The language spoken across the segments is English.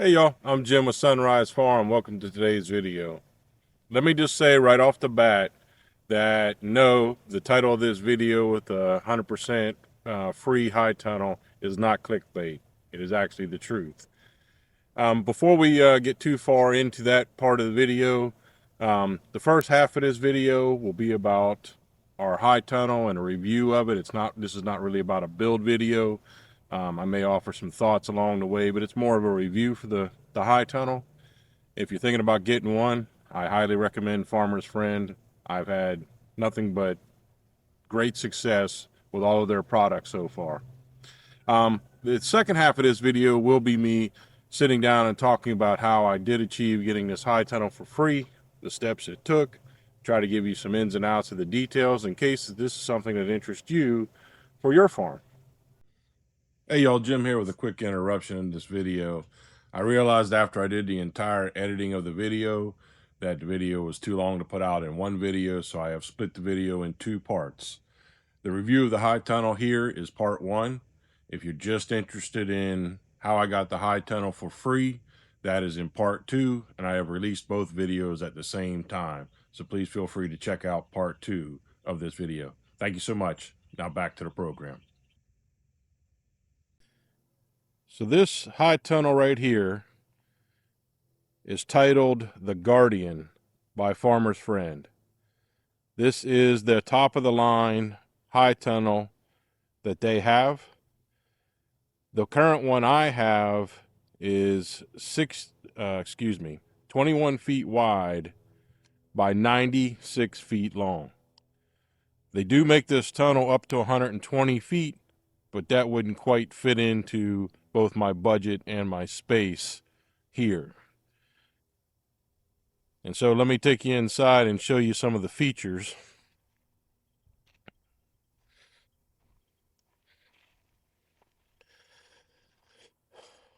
Hey y'all, I'm Jim with Sunrise Farm. Welcome to today's video. Let me just say right off the bat that no, the title of this video with a 100% free high tunnel is not clickbait. It is actually the truth. Before we get too far into that part of the video, the first half of this video will be about our high tunnel and a review of it. This is not really about a build video. I may offer some thoughts along the way, but it's more of a review for the high tunnel. If you're thinking about getting one, I highly recommend Farmer's Friend. I've had nothing but great success with all of their products so far. The second half of this video will be me sitting down and talking about how I did achieve getting this high tunnel for free, the steps it took, try to give you some ins and outs of the details in case this is something that interests you for your farm. Hey y'all, Jim here with a quick interruption in this video. I realized after I did the entire editing of the video that the video was too long to put out in one video, so I have split the video in two parts. The review of the high tunnel here is part one. If you're just interested in how I got the high tunnel for free, that is in part two, and I have released both videos at the same time. So please feel free to check out part two of this video. Thank you so much. Now back to the program. So this high tunnel right here is titled The Guardian by Farmer's Friend. This is the top of the line high tunnel that they have. The current one I have is 21 feet wide by 96 feet long. They do make this tunnel up to 120 feet, but that wouldn't quite fit into both my budget and my space here. And so let me take you inside and show you some of the features.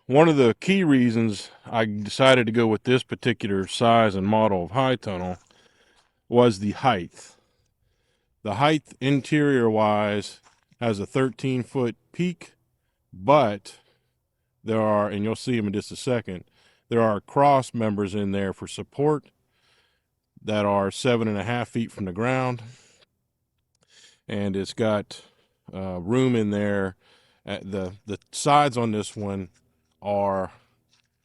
One of the key reasons I decided to go with this particular size and model of high tunnel was the height. The height interior wise has a 13-foot peak, but there are, and you'll see them in just a second, there are cross members in there for support that are 7.5 feet from the ground. And it's got room in there. The sides on this one are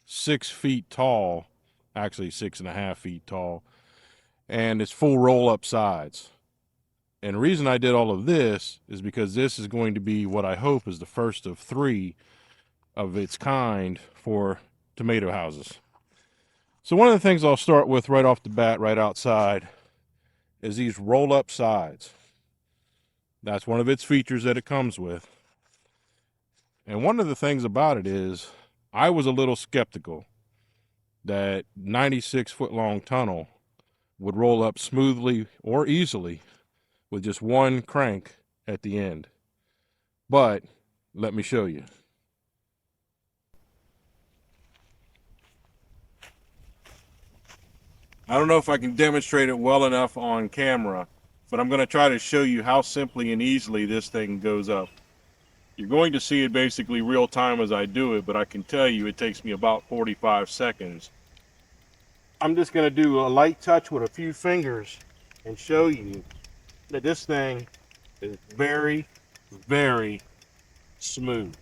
6 feet tall, actually 6.5 feet tall, and it's full roll-up sides. And the reason I did all of this is because this is going to be what I hope is the first of 3 of its kind for tomato houses. So one of the things I'll start with right off the bat, right outside, is these roll-up sides. That's one of its features that it comes with. And one of the things about it is I was a little skeptical that 96-foot long tunnel would roll up smoothly or easily with just one crank at the end. But let me show you. I don't know if I can demonstrate it well enough on camera, but I'm going to try to show you how simply and easily this thing goes up. You're going to see it basically real time as I do it, but I can tell you it takes me about 45 seconds. I'm just going to do a light touch with a few fingers and show you that this thing is very, very smooth.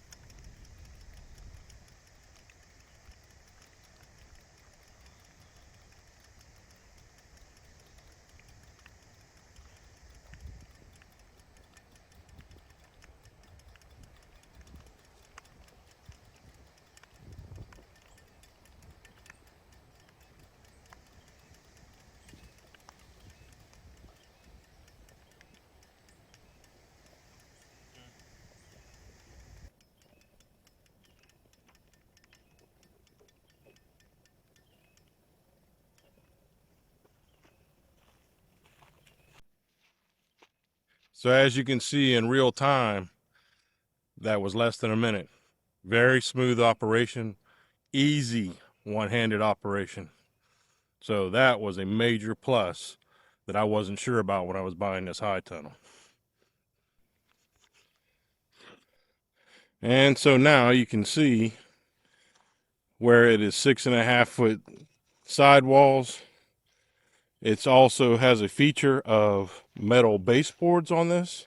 So as you can see in real time, that was less than a minute. Very smooth operation, easy one-handed operation. So that was a major plus that I wasn't sure about when I was buying this high tunnel. And so now you can see where it is 6.5 foot sidewalls. It also has a feature of metal baseboards on this,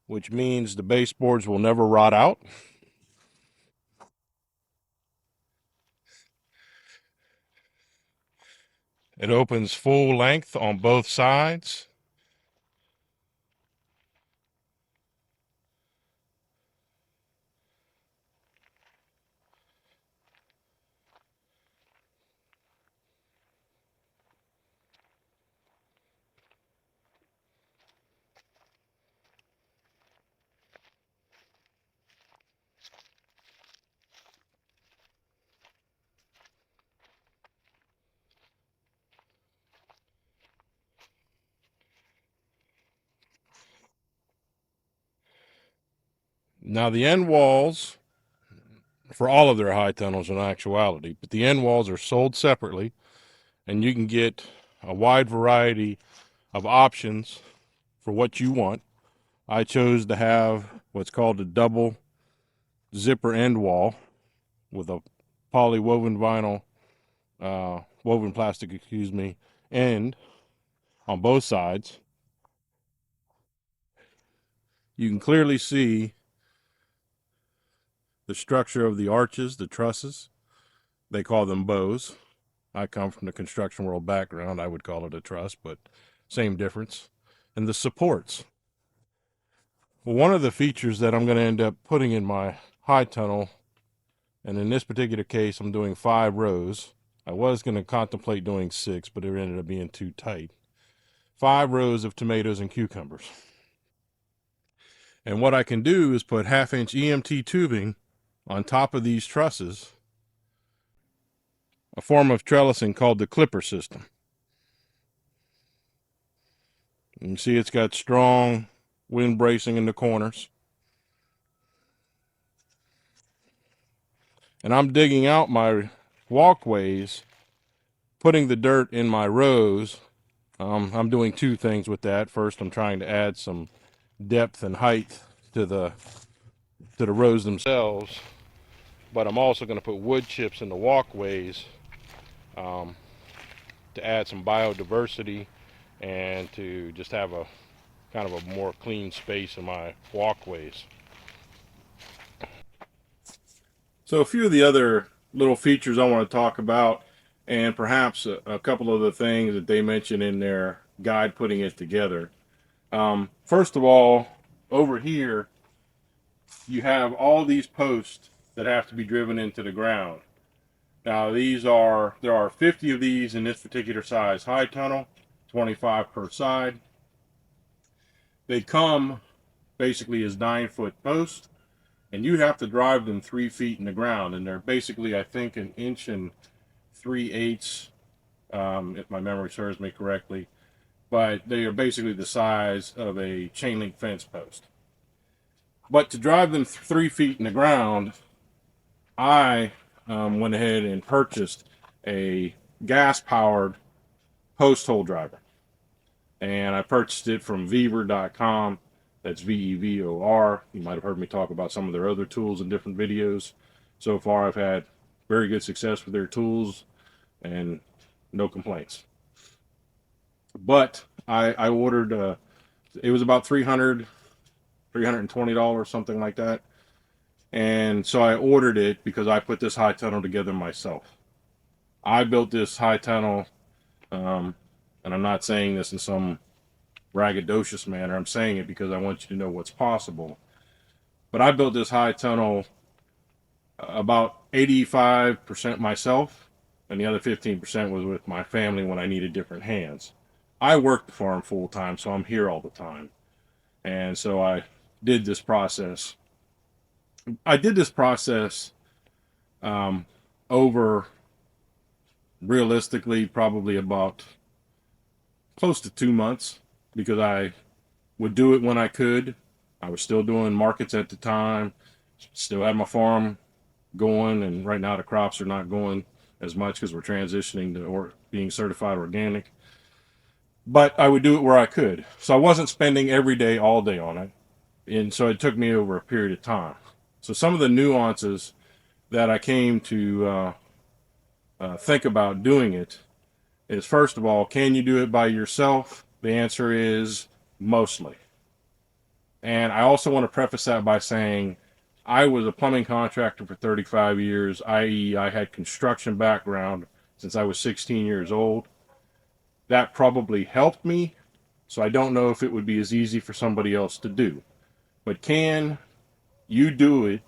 which means the baseboards will never rot out. It opens full length on both sides. Now the end walls, for all of their high tunnels in actuality, but the end walls are sold separately, and you can get a wide variety of options for what you want. I chose to have what's called a double zipper end wall with a polywoven vinyl, woven plastic, excuse me, end on both sides. You can clearly see the structure of the arches, the trusses. They call them bows. I come from the construction world background. I would call it a truss, but same difference. And the supports. Well, one of the features that I'm going to end up putting in my high tunnel, and in this particular case, I'm doing 5 rows. I was going to contemplate doing 6, but it ended up being too tight. 5 rows of tomatoes and cucumbers. And what I can do is put 1/2 inch EMT tubing on top of these trusses, a form of trellising called the clipper system. You can see it's got strong wind bracing in the corners. And I'm digging out my walkways, putting the dirt in my rows. I'm doing 2 things with that. First, I'm trying to add some depth and height to the rows themselves, but I'm also going to put wood chips in the walkways to add some biodiversity and to just have a kind of a more clean space in my walkways. So a few of the other little features I want to talk about, and perhaps a couple of the things that they mention in their guide putting it together. First of all, over here, you have all these posts that have to be driven into the ground. Now there are 50 of these in this particular size high tunnel, 25 per side. They come basically as 9-foot posts, and you have to drive them 3 feet in the ground, and they're basically, I think, 1.375 inches, if my memory serves me correctly, but they are basically the size of a chain link fence post. But to drive them 3 feet in the ground, I went ahead and purchased a gas-powered post hole driver. And I purchased it from Vevor.com. That's Vevor. You might have heard me talk about some of their other tools in different videos. So far, I've had very good success with their tools and no complaints. But I ordered, it was about $320, something like that. And so I ordered it because I put this high tunnel together myself. I built this high tunnel, and I'm not saying this in some braggadocious manner. I'm saying it because I want you to know what's possible. But I built this high tunnel about 85% myself, and the other 15% was with my family when I needed different hands. I work the farm full time, so I'm here all the time. And so I did this process. I did this process over realistically probably about close to 2 months, because I would do it when I could. I was still doing markets at the time, still had my farm going, and right now the crops are not going as much because we're transitioning to being certified organic. But I would do it where I could. So I wasn't spending every day, all day on it. And so it took me over a period of time. So some of the nuances that I came to think about doing it is, first of all, can you do it by yourself? The answer is mostly. And I also want to preface that by saying I was a plumbing contractor for 35 years, i.e., I had construction background since I was 16 years old. That probably helped me, so I don't know if it would be as easy for somebody else to do. But can you do it?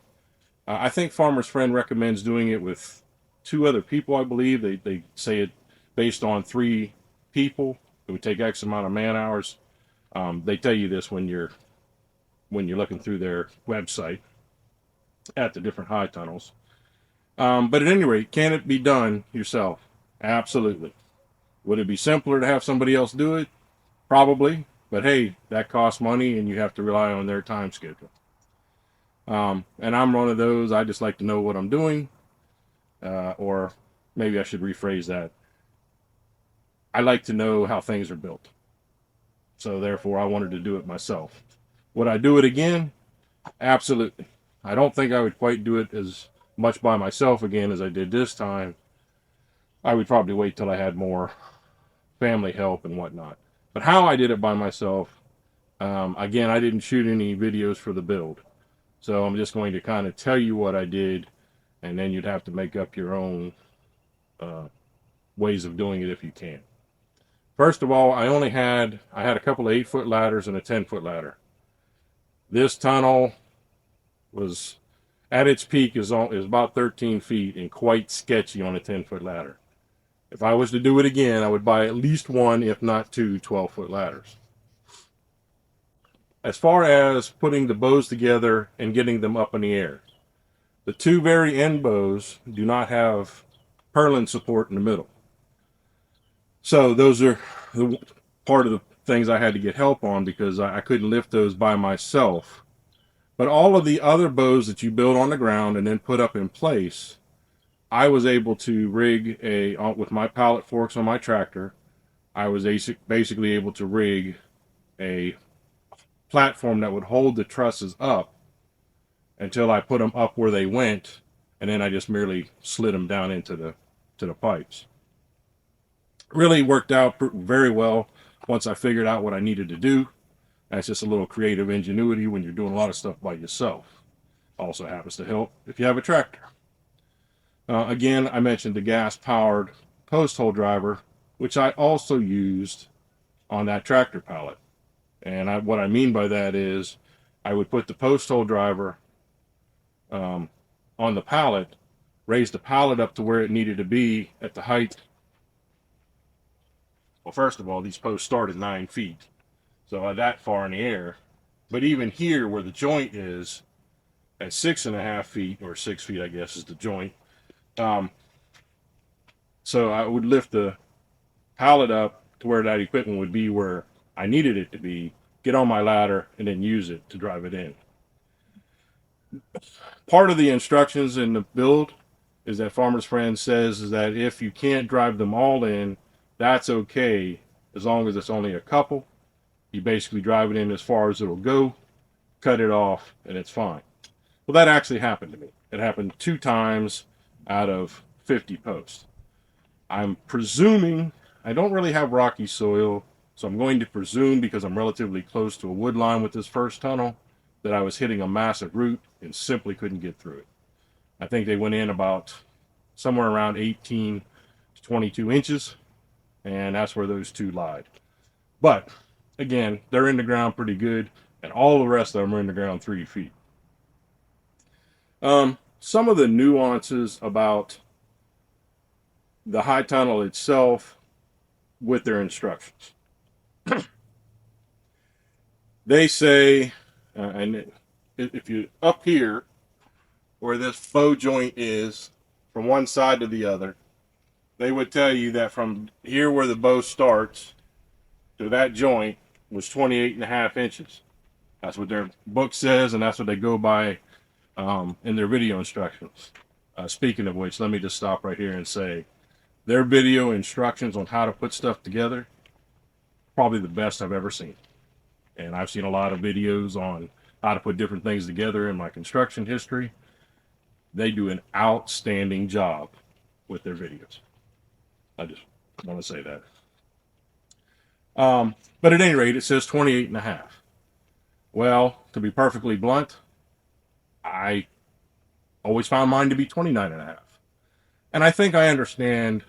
I think Farmer's Friend recommends doing it with 2 other people, I believe. They say it based on 3 people. It would take X amount of man hours. They tell you this when you're looking through their website at the different high tunnels. But at any rate, can it be done yourself? Absolutely. Would it be simpler to have somebody else do it? Probably. But hey, that costs money and you have to rely on their time schedule. And I'm one of those, I just like to know what I'm doing. Or maybe I should rephrase that. I like to know how things are built. So therefore, I wanted to do it myself. Would I do it again? Absolutely. I don't think I would quite do it as much by myself again as I did this time. I would probably wait till I had more family help and whatnot. But how I did it by myself, again, I didn't shoot any videos for the build. So I'm just going to kind of tell you what I did, and then you'd have to make up your own ways of doing it if you can. First of all, I had a couple of 8-foot ladders and a 10-foot ladder. This tunnel was at its peak is about 13 feet and quite sketchy on a 10-foot ladder. If I was to do it again, I would buy at least 1, if not 2, 12-foot ladders. As far as putting the bows together and getting them up in the air, the 2 very end bows do not have purlin support in the middle. So those are the part of the things I had to get help on because I couldn't lift those by myself. But all of the other bows that you build on the ground and then put up in place, I was able to rig with my pallet forks on my tractor. I was basically able to rig a platform that would hold the trusses up until I put them up where they went, and then I just merely slid them down into the pipes. Really worked out very well once I figured out what I needed to do. That's just a little creative ingenuity when you're doing a lot of stuff by yourself. Also happens to help if you have a tractor. Again, I mentioned the gas-powered post hole driver, which I also used on that tractor pallet. And what I mean by that is I would put the post hole driver on the pallet, raise the pallet up to where it needed to be at the height. Well, first of all, these posts start at 9 feet. So that far in the air. But even here where the joint is at 6.5 feet, or 6 feet, I guess, is the joint. So I would lift the pallet up to where that equipment would be where I needed it to be, get on my ladder, and then use it to drive it in. Part of the instructions in the build is that Farmer's Friend says is that if you can't drive them all in, that's okay, as long as it's only a couple. You basically drive it in as far as it'll go, cut it off, and it's fine. Well, that actually happened to me. It happened 2 times out of 50 posts. I'm presuming, I don't really have rocky soil, so I'm going to presume, because I'm relatively close to a wood line with this first tunnel, that I was hitting a massive root and simply couldn't get through it. I think they went in about somewhere around 18 to 22 inches, and that's where those 2 lied. But again, they're in the ground pretty good, and all the rest of them are in the ground 3 feet. Some of the nuances about the high tunnel itself with their instructions. They say, and if you up here, where this bow joint is, from one side to the other, they would tell you that from here where the bow starts to that joint was 28.5 inches. That's what their book says, and that's what they go by in their video instructions. Speaking of which, let me just stop right here and say their video instructions on how to put stuff together, probably the best I've ever seen. And I've seen a lot of videos on how to put different things together in my construction history. They do an outstanding job with their videos. I just want to say that. But at any rate, it says 28 and a half. Well, to be perfectly blunt, I always found mine to be 29 and a half. And I think I understand,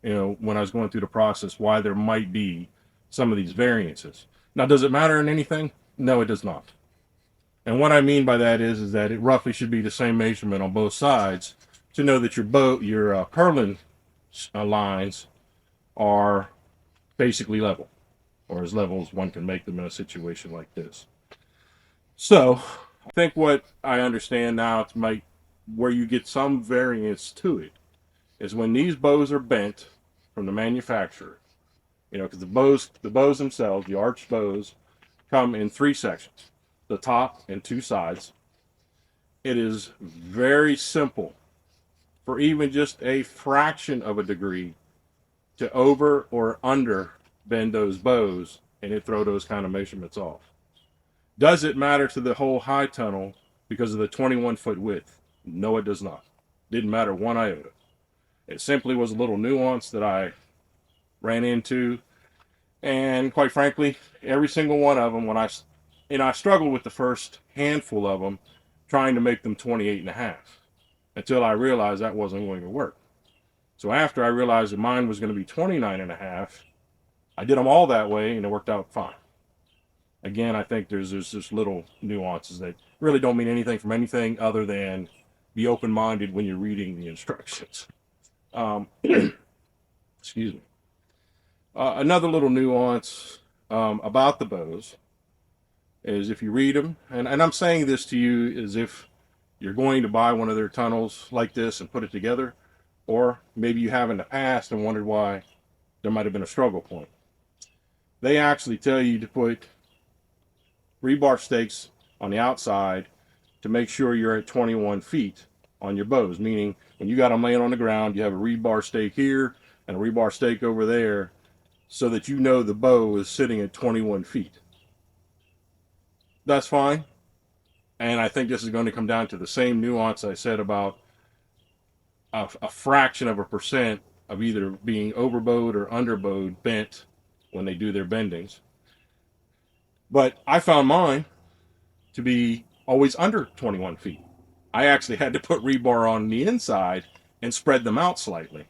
when I was going through the process, why there might be some of these variances. Now, does it matter in anything? No, it does not. And what I mean by that is that it roughly should be the same measurement on both sides to know that your purlin lines are basically level, or as level as one can make them in a situation like this. So I think what I understand now, where you get some variance to it, is when these bows are bent from the manufacturer. Because the bows themselves, the arched bows, come in 3 sections: the top and 2 sides. It is very simple for even just a fraction of a degree to over or under bend those bows, and it throw those kind of measurements off. Does it matter to the whole high tunnel because of the 21-foot width? No, it does not. Didn't matter one iota. It simply was a little nuance that I ran into, and quite frankly, every single one of them, I struggled with the first handful of them, trying to make them 28 and a half, until I realized that wasn't going to work. So after I realized that mine was going to be 29 and a half, I did them all that way, and it worked out fine. Again, I think there's just little nuances that really don't mean anything from anything other than be open-minded when you're reading the instructions. Excuse me. Another little nuance about the bows is if you read them, and I'm saying this to you as if you're going to buy one of their tunnels like this and put it together, or maybe you have in the past and wondered why there might have been a struggle point. They actually tell you to put rebar stakes on the outside to make sure you're at 21 feet on your bows, meaning when you got them laying on the ground, you have a rebar stake here and a rebar stake over there so that you know the bow is sitting at 21 feet. That's fine. And I think this is going to come down to the same nuance I said about a fraction of a percent of either being overbowed or underbowed bent when they do their bendings. But I found mine to be always under 21 feet. I actually had to put rebar on the inside and spread them out slightly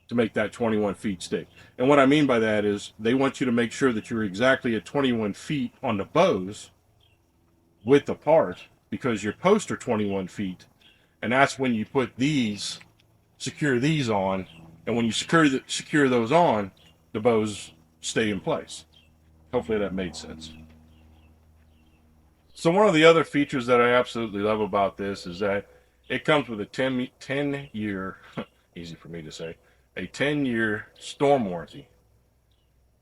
to make that 21 feet stick. And what I mean by that is they want you to make sure that you're exactly at 21 feet on the bows width apart, because your posts are 21 feet, and that's when you secure these on, and when you secure those on, the bows stay in place. Hopefully that made sense. So one of the other features that I absolutely love about this is that it comes with a 10-year, easy for me to say, a 10-year storm warranty.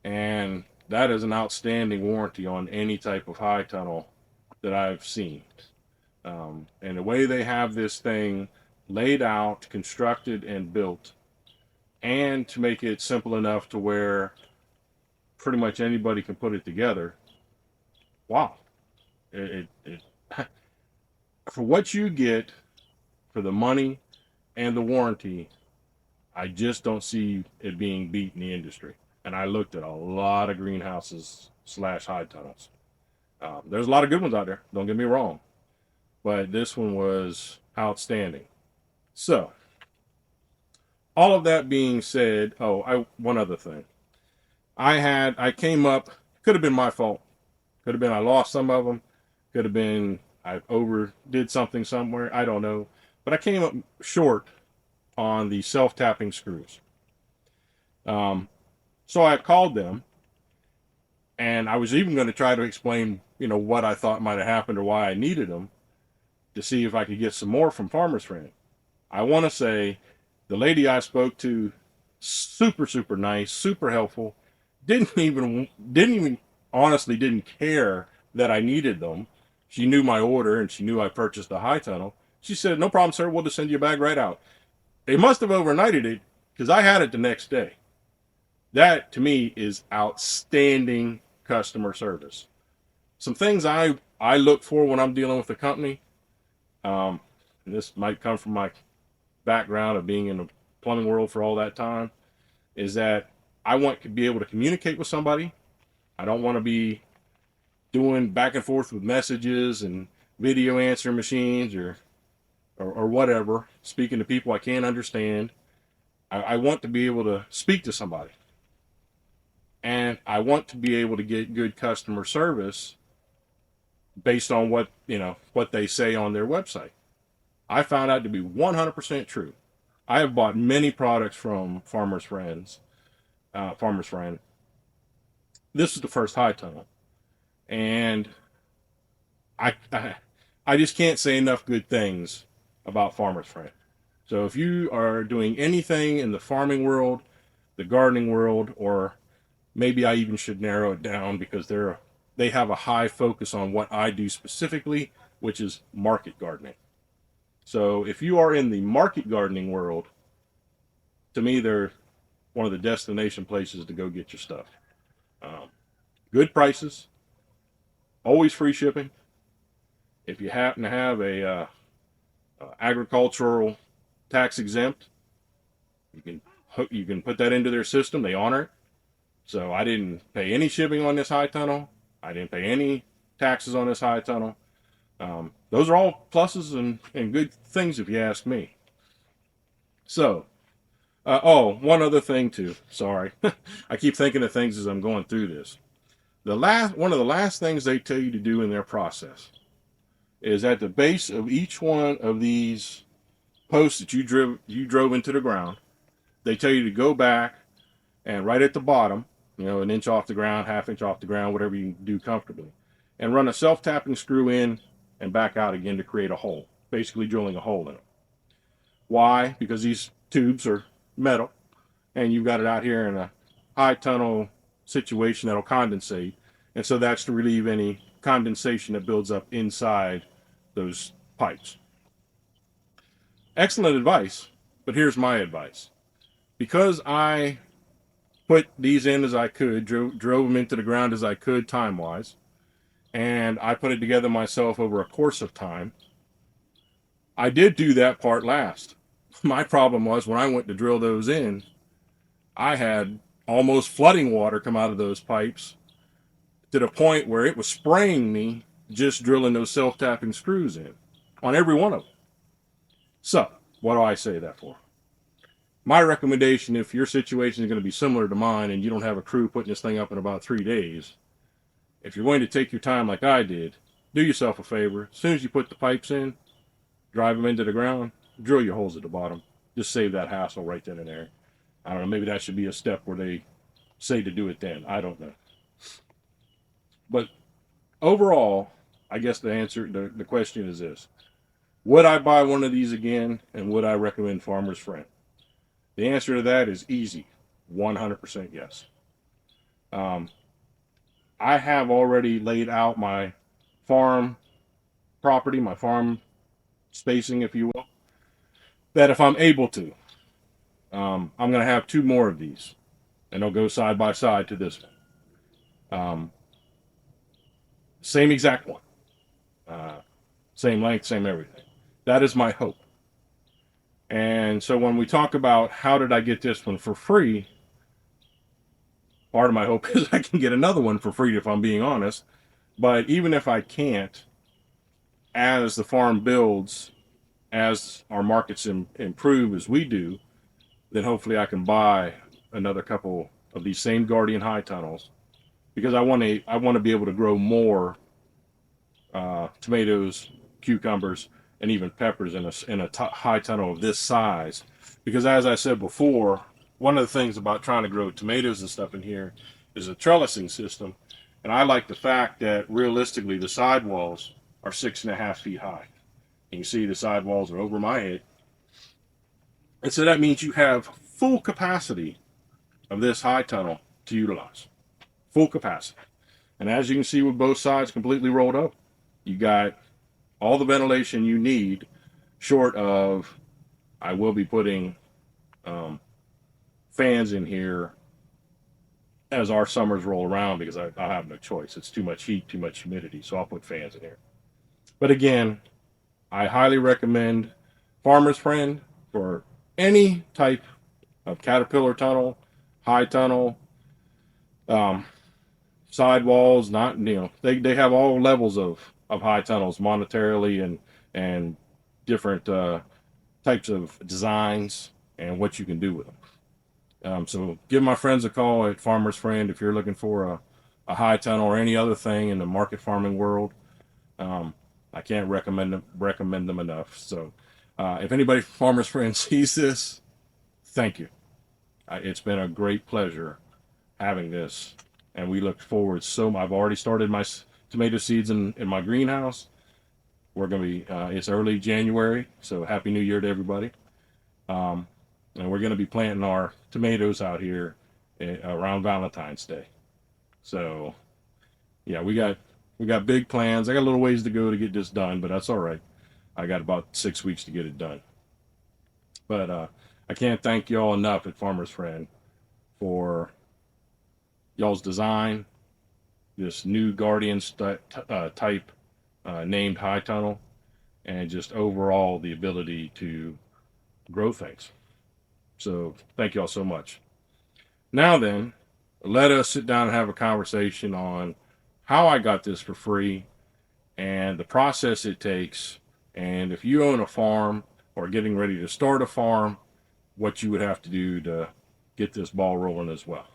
And that is an outstanding warranty on any type of high tunnel that I've seen. And the way they have this thing laid out, constructed, and built, and to make it simple enough to where pretty much anybody can put it together, wow. For what you get for the money and the warranty, I just don't see it being beat in the industry. And I looked at a lot of greenhouses / high tunnels. There's a lot of good ones out there, don't get me wrong, but this one was outstanding. So all of that being said, one other thing. I came up, could have been my fault. Could have been I lost some of them. Could have been I overdid something somewhere. I don't know. But I came up short on the self-tapping screws. So I called them, and I was even going to try to explain, what I thought might have happened or why I needed them, to see if I could get some more from Farmer's Friend. I want to say the lady I spoke to, super, super nice, super helpful, honestly didn't care that I needed them. She knew my order, and she knew I purchased a high tunnel. She said, "No problem, sir. We'll just send you a bag right out." They must have overnighted it, because I had it the next day. That, to me, is outstanding customer service. Some things I I look for when I'm dealing with a company, and this might come from my background of being in the plumbing world for all that time, is that I want to be able to communicate with somebody. I don't want to be doing back and forth with messages and video answer machines or whatever, speaking to people I can't understand. I want to be able to speak to somebody. And I want to be able to get good customer service based on what they say on their website. I found out to be 100% true. I have bought many products from Farmer's Friends, Farmer's Friend. This is the first high tunnel, and I just can't say enough good things about Farmer's Friend. So if you are doing anything in the farming world, the gardening world, or maybe I even should narrow it down because they have a high focus on what I do specifically, which is market gardening. So if you are in the market gardening world, to me, they're one of the destination places to go get your stuff. Um, Good prices, always free shipping. If you happen to have a agricultural tax exempt, you can put that into their system. They honor it. So I didn't pay any shipping on this high tunnel. I didn't pay any taxes on this high tunnel. Those are all pluses and good things if you ask me. So, one other thing too. Sorry, I keep thinking of things as I'm going through this. One of the last things they tell you to do in their process is at the base of each one of these posts that you drove into the ground. They tell you to go back and right at the bottom, an inch off the ground, half inch off the ground, whatever you can do comfortably, and run a self-tapping screw in and back out again to create a hole, basically drilling a hole in it. Why? Because these tubes are metal, and you've got it out here in a high tunnel situation that'll condensate, and so that's to relieve any condensation that builds up inside those pipes. Excellent advice, but here's my advice. Because I put these in as I could, drove them into the ground as I could time-wise, and I put it together myself over a course of time, I did do that part last. My problem was when I went to drill those in, I had almost flooding water come out of those pipes to the point where it was spraying me just drilling those self-tapping screws in on every one of them. So, what do I say that for? My recommendation, if your situation is going to be similar to mine and you don't have a crew putting this thing up in about 3 days, if you're going to take your time like I did, do yourself a favor. As soon as you put the pipes in, drive them into the ground, drill your holes at the bottom. Just save that hassle right then and there. I don't know, maybe that should be a step where they say to do it then. I don't know. But overall, I guess the question is this. Would I buy one of these again, and would I recommend Farmer's Friend? The answer to that is easy. 100% yes. I have already laid out my farm property, my farm spacing, if you will, that if I'm able to, I'm going to have 2 more of these, and they'll go side by side to this one. Same exact one. Same length, same everything. That is my hope. And so when we talk about how did I get this one for free, part of my hope is I can get another one for free if I'm being honest. But even if I can't, as the farm builds, as our markets improve as we do, then hopefully I can buy another couple of these same Guardian high tunnels because I want to be able to grow more tomatoes, cucumbers, and even peppers in a high tunnel of this size. Because as I said before, one of the things about trying to grow tomatoes and stuff in here is a trellising system. And I like the fact that realistically the sidewalls are 6.5 feet high. You can see the sidewalls are over my head. And so that means you have full capacity of this high tunnel to utilize. Full capacity. And as you can see with both sides completely rolled up, you got all the ventilation you need, short of I will be putting fans in here as our summers roll around, because I have no choice. It's too much heat, too much humidity, so I'll put fans in here. But again, I highly recommend Farmer's Friend for any type of caterpillar tunnel, high tunnel, um, sidewalls. Not, they have all levels of high tunnels monetarily, and different types of designs and what you can do with them. So give my friends a call at Farmer's Friend if you're looking for a high tunnel or any other thing in the market farming world. I can't recommend them enough. So if anybody from Farmer's Friend sees this, thank you. It's been a great pleasure having this, and we look forward I've already started my tomato seeds in my greenhouse. We're going to be, it's early January, so Happy New Year to everybody. And we're going to be planting our tomatoes out here around Valentine's Day. So yeah, we got big plans. I got a little ways to go to get this done, but that's all right. I got about 6 weeks to get it done. But I can't thank y'all enough at Farmer's Friend for y'all's design, this new Guardian type named high tunnel, and just overall the ability to grow things. So thank y'all so much. Now then, let us sit down and have a conversation on how I got this for free and the process it takes, and if you own a farm or getting ready to start a farm, what you would have to do to get this ball rolling as well.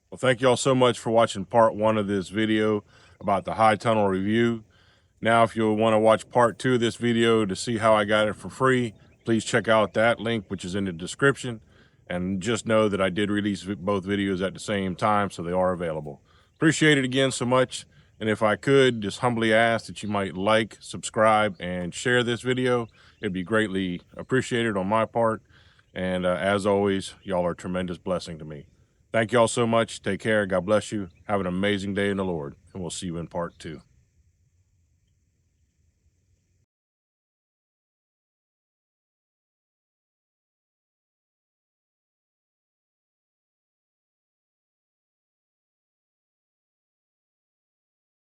Well, thank you all so much for watching part 1 of this video about the high tunnel review. Now, if you'll want to watch part 2 of this video to see how I got it for free, please check out that link, which is in the description. And just know that I did release both videos at the same time, so they are available. Appreciate it again so much. And if I could, just humbly ask that you might like, subscribe, and share this video. It'd be greatly appreciated on my part. And as always, y'all are a tremendous blessing to me. Thank y'all so much. Take care. God bless you. Have an amazing day in the Lord. And we'll see you in part 2.